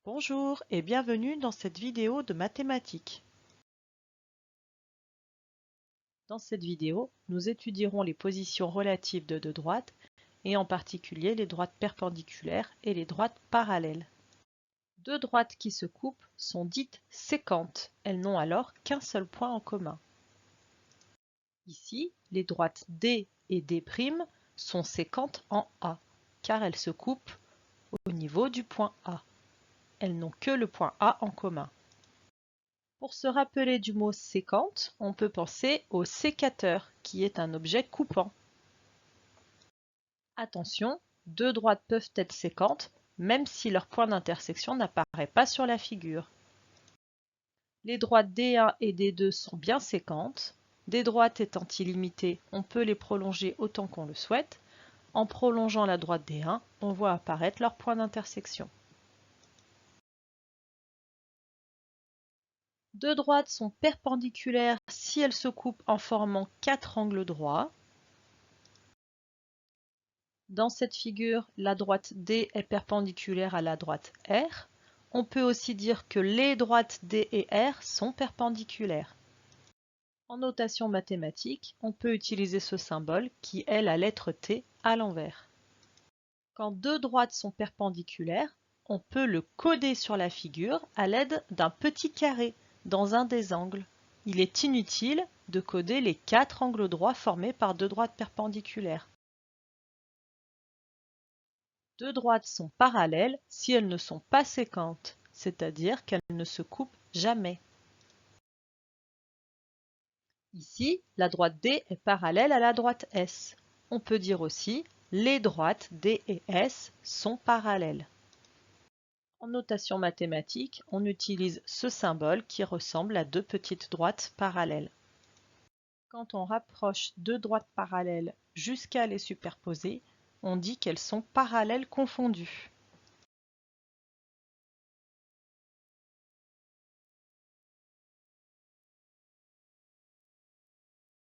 Bonjour et bienvenue dans cette vidéo de mathématiques. Dans cette vidéo, nous étudierons les positions relatives de deux droites et en particulier les droites perpendiculaires et les droites parallèles. Deux droites qui se coupent sont dites sécantes, elles n'ont alors qu'un seul point en commun. Ici, les droites D et D' sont sécantes en A, car elles se coupent au niveau du point A. Elles n'ont que le point A en commun. Pour se rappeler du mot sécante, on peut penser au sécateur, qui est un objet coupant. Attention, deux droites peuvent être sécantes, même si leur point d'intersection n'apparaît pas sur la figure. Les droites D1 et D2 sont bien sécantes. Des droites étant illimitées, on peut les prolonger autant qu'on le souhaite. En prolongeant la droite D1, on voit apparaître leur point d'intersection. Deux droites sont perpendiculaires si elles se coupent en formant quatre angles droits. Dans cette figure, la droite D est perpendiculaire à la droite R. On peut aussi dire que les droites D et R sont perpendiculaires. En notation mathématique, on peut utiliser ce symbole qui est la lettre T à l'envers. Quand deux droites sont perpendiculaires, on peut le coder sur la figure à l'aide d'un petit carré dans un des angles. Il est inutile de coder les quatre angles droits formés par deux droites perpendiculaires. Deux droites sont parallèles si elles ne sont pas sécantes, c'est-à-dire qu'elles ne se coupent jamais. Ici, la droite D est parallèle à la droite S. On peut dire aussi les droites D et S sont parallèles. En notation mathématique, on utilise ce symbole qui ressemble à deux petites droites parallèles. Quand on rapproche deux droites parallèles jusqu'à les superposer, on dit qu'elles sont parallèles confondues.